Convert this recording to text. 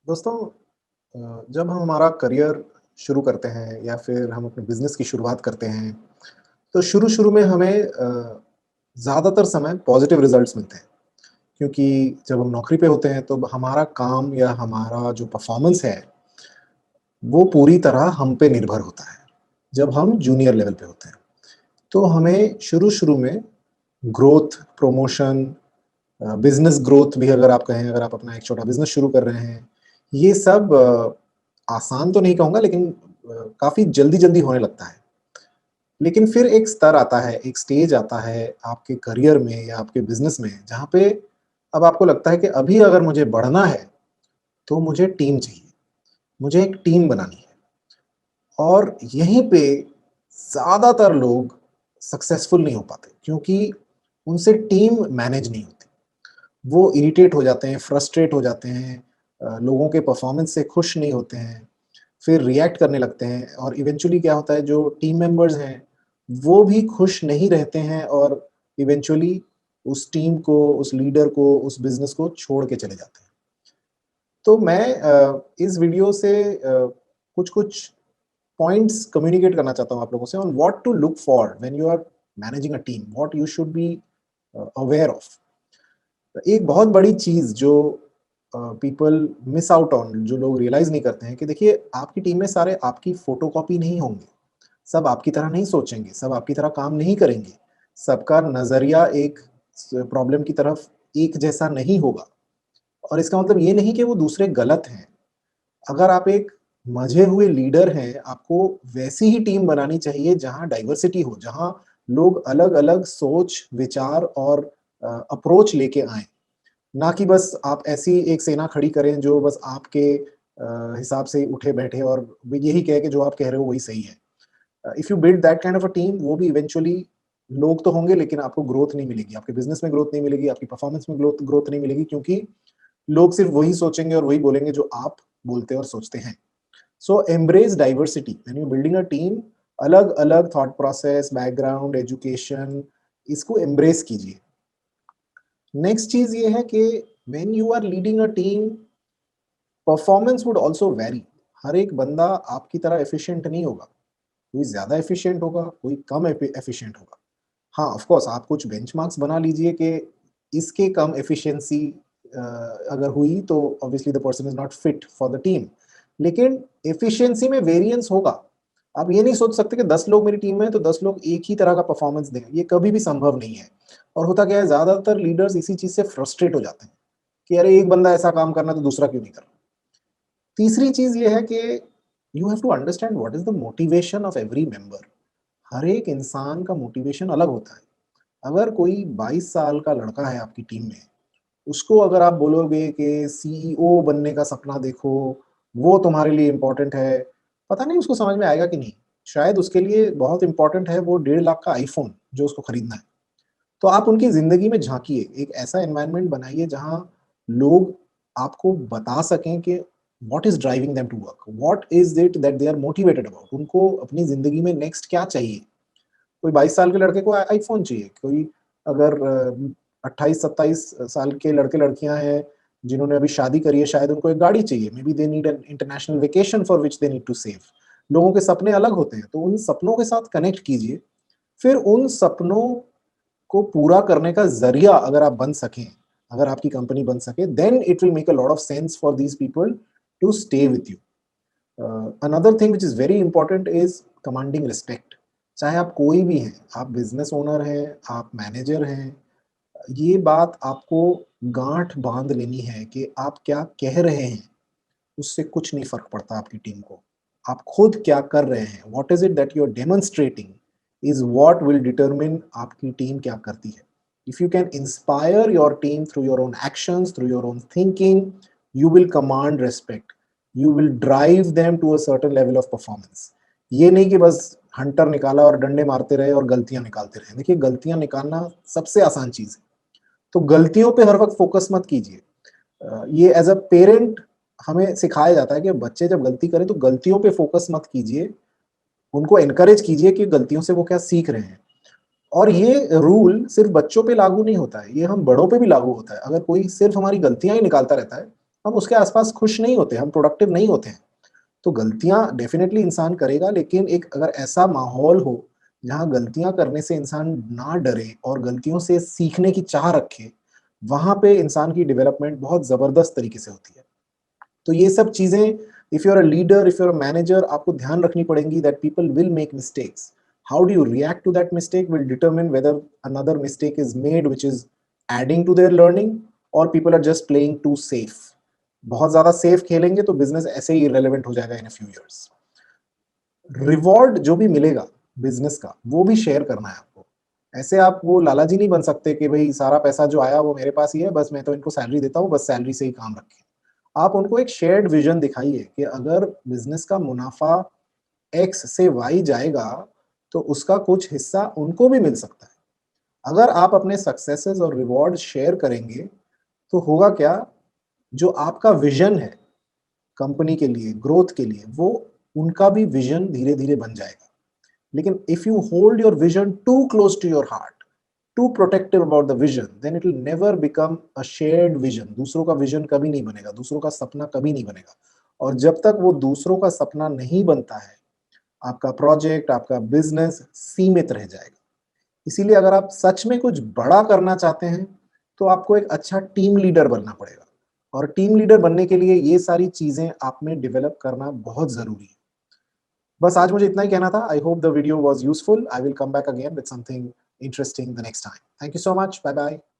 दोस्तों, जब हम हमारा करियर शुरू करते हैं या फिर हम अपने बिजनेस की शुरुआत करते हैं, तो शुरू-शुरू में हमें ज़्यादातर समय पॉजिटिव रिजल्ट्स मिलते हैं। क्योंकि जब हम नौकरी पे होते हैं, तो हमारा काम या हमारा जो परफॉर्मेंस है, वो पूरी तरह हम पे निर्भर होता है, जब हम जूनियर लेवल पे होते हैं। तो हमें शुरू-शुरू में ग्रोथ, प्रमोशन, बिज़नेस ग्रोथ भी अगर आप कहें, अगर आप अपना एक छोटा बिज़नेस शुरू कर रहे हैं, ये सब आसान तो नहीं कहूँगा, लेकिन काफ़ी जल्दी-जल्दी होने लगता है। लेकिन फिर एक स्तर आता है, एक स्टेज आता है आपके करियर में या आपके बिज़नेस में, जहाँ पे अब आपको लगता है कि अभी अगर मुझे बढ़ना है, तो मुझे टीम चाहिए। मुझे एक टीम बनानी है। और यहीं पे ज़्यादातर लोग सक्सेसफुल नहीं हो पाते, क्योंकि उनसे टीम मैनेज नहीं होती। वो इरिटेट हो जाते हैं, फ्रस्ट्रेट हो जाते हैं, लोगों के परफॉर्मेंस से खुश नहीं होते हैं, फिर रिएक्ट करने लगते हैं और इवेंचुअली क्या होता है, जो टीम मेंबर्स हैं, वो भी खुश नहीं रहते हैं और इवेंचुअली उस टीम को, उस लीडर को, उस बिज़नेस को छोड़ के चले जाते हैं। तो मैं इस वीडियो से कुछ-कुछ पॉइंट्स कम्युनिकेट करना चाहता हूँ आप लोगों से on what to look for when you are managing a team, what you should be aware of. एक बहुत बड़ी चीज़ जो पीपल मिस आउट ऑन, जो लोग रियलाइज़ नहीं करते हैं कि देखिए, आपकी टीम में सारे आपकी फ़ोटोकॉपी नहीं होंगे। सब आपकी तरह नहीं सोचेंगे, सब आपकी तरह काम नहीं करेंगे। सबका नज़रिया एक स प्रॉब्लम की तरफ एक जैसा नहीं होगा और इसका मतलब ये नहीं कि वो दूसरे गलत हैं। अगर आप एक मंझे हुए लीडर हैं, आपको वैसी ही टीम बनानी चाहिए जहाँ डाइवर्सिटी हो, जहाँ लोग अलग-अलग सोच, विचार और अप्रोच लेके आएँ। ना कि बस आप ऐसी एक सेना खड़ी करें जो बस आपके हिसाब से उठे-बैठे और वो यही कहे कि जो आप कह रहे हो वही सही है। If you build that kind of a team, वो भी इवेंचुअली लोग तो होंगे, लेकिन आपको ग्रोथ नहीं मिलेगी, आपके बिज़नेस में ग्रोथ नहीं मिलेगी, आपकी परफॉर्मेंस में ग्रोथ ग्रोथ नहीं मिलेगी, क्योंकि लोग सिर्फ वही सोचेंगे और वही बोलेंगे जो आप बोलते और सोचते हैं। So embrace diversity when you building a team. अलग-अलग थॉट प्रोसेस, बैकग्राउंड, एजुकेशन, इसको एम्ब्रेस कीजिए। नेक्स्ट चीज़ ये है कि when you are leading a team, performance would also vary. हर एक बंदा आपकी तरह एफिशिएंट नहीं होगा। कोई ज़्यादा एफिशिएंट होगा, कोई कम एफिशिएंट होगा। हाँ, ऑफ कोर्स आप कुछ बेंचमार्क्स बना लीजिए कि इसके कम एफिशिएंसी अगर हुई तो obviously the person is not fit for the team. लेकिन एफिशिएंसी में वेरिएंस होगा। आप ये नहीं सोच सकते कि 10 लोग मेरी टीम में हैं, तो 10 लोग एक ही तरह का परफॉर्मेंस दें। ये कभी भी संभव नहीं है। और होता क्या है, ज़्यादातर लीडर्स इसी चीज़ से फ्रस्ट्रेट हो जाते हैं कि अरे, एक बंदा ऐसा काम करना है, तो दूसरा क्यों नहीं कर रहा? तीसरी चीज़ ये है कि you have to understand what is the motivation of every member. हर एक इंसान का मोटिवेशन अलग होता है। अगर कोई 22 साल का लड़का है आपकी टीम में, उसको अगर आप बोलोगे कि सीईओ बनने का सपना देखो, वो तुम्हारे लिए इम्पोर्टेंट है, पता नहीं उसको समझ में आएगा कि नहीं। शायद उसके लिए बहुत इम्पोर्टेंट है वो 1.5 लाख का आईफ़ोन जो उसको खरीदना है। तो आप उनकी ज़िंदगी में झाँकिए, एक ऐसा एनवायरनमेंट बनाइए जहाँ लोग आपको बता सकें कि what is driving them to work, what is it that they are motivated about. उनको अपनी ज़िंदगी में नेक्स्ट क्या चाहिए। कोई 22 साल के लड़के को आईफ़ोन चाहिए, कोई अगर 28-27 साल के लड़के-लड़कियाँ हैं, जिन्होंने अभी शादी करी है, शायद उनको एक गाड़ी चाहिए, maybe they need an international vacation for which they need to save. लोगों के सपने अलग होते हैं, तो उन सपनों के साथ कनेक्ट कीजिए। फिर उन सपनों को पूरा करने का ज़रिया अगर आप बन सकें, अगर आपकी कंपनी बन सके, then it will make a lot of sense for these people to stay with you. Another thing which is very important is commanding respect. चाहे आप कोई भी हैं, आप बिज़नेस ओनर हैं, आप मैनेजर हैं, ये बात आपको गाँठ बाँध लेनी है कि आप क्या कह रहे हैं, उससे कुछ नहीं फ़र्क पड़ता आपकी टीम को। आप खुद क्या कर रहे हैं, what is it that you are demonstrating is what will determine आपकी टीम क्या करती है। If you can inspire your team through your own actions, through your own thinking, you will command respect. You will drive them to a certain level of performance. ये नहीं कि बस Hunter निकाला और डंडे मारते रहे और गलतियां निकालते रहे। देखिए, गलतियां निकालना सबसे आसान चीज है, तो गलतियों पे हर वक्त फोकस मत कीजिए। ये एज अ पेरेंट हमें सिखाया जाता है कि बच्चे जब गलती करें तो गलतियों पे फोकस मत कीजिए, उनको एनकरेज कीजिए कि गलतियों से वो क्या सीख रहे हैं। और ये रूल सिर्फ बच्चों पे लागू नहीं होता है, ये हम बड़ों पे भी लागू होता है। अगर कोई सिर्फ हमारी गलतियां ही निकालता रहता है, हम उसके आसपास खुश नहीं होते, हम प्रोडक्टिव नहीं होते हैं। तो गलतियाँ डेफ़िनेटली इंसान करेगा, लेकिन एक अगर ऐसा माहौल हो, जहाँ गलतियाँ करने से इंसान ना डरे और गलतियों से सीखने की चाह रखे, वहाँ पे इंसान की डेवलपमेंट बहुत ज़बरदस्त तरीके से होती है। तो ये सब चीज़ें if you are a leader, if you are a manager, आपको ध्यान रखनी पड़ेंगी that people will make mistakes. How do you react to that mistake will determine whether another mistake is made which is adding to their learning और people are just playing to safe. बहुत ज़्यादा safe खेलेंगे तो business ऐसे ही irrelevant हो जाएगा इन a few years. Reward जो भी मिलेगा बिज़नेस का, वो भी शेयर करना है आपको। ऐसे आप वो लाला जी नहीं बन सकते कि भई सारा पैसा जो आया वो मेरे पास ही है, बस मैं तो इनको सैलरी देता हूँ, बस सैलरी से ही काम रखें। आप उनको एक शेयर्ड विज़न दिखाइए कि अगर बिज़नेस का मुनाफ़ा एक्स से वाई जाएगा, तो उसका कुछ हिस्सा उनको भी मिल सकता है। अगर आप अपने सक्सेसेस और रिवॉर्ड शेयर करेंगे, तो होगा क्या, जो आपका विज़न है कंपनी के लिए, ग्रोथ के लिए, वो उनका भी विज़न धीरे-धीरे बन जाएगा। लेकिन if you hold your vision too close to your heart, too protective about the vision, then it will never become a shared vision. दूसरों का विजन कभी नहीं बनेगा, दूसरों का सपना कभी नहीं बनेगा। और जब तक वो दूसरों का सपना नहीं बनता है, आपका प्रोजेक्ट, आपका बिजनेस सीमित रह जाएगा। इसीलिए अगर आप सच में कुछ बड़ा करना चाहते हैं, तो आपको एक अच्छा टीम लीडर बनना पड़ेगा। और टीम लीडर बनने के लिए ये सारी चीजें आप में डेवलप करना बहुत जरूरी है। बस आज मुझे इतना ही कहना था। I hope the video was useful. I will come back again with something interesting the next time. Thank you so much. Bye bye.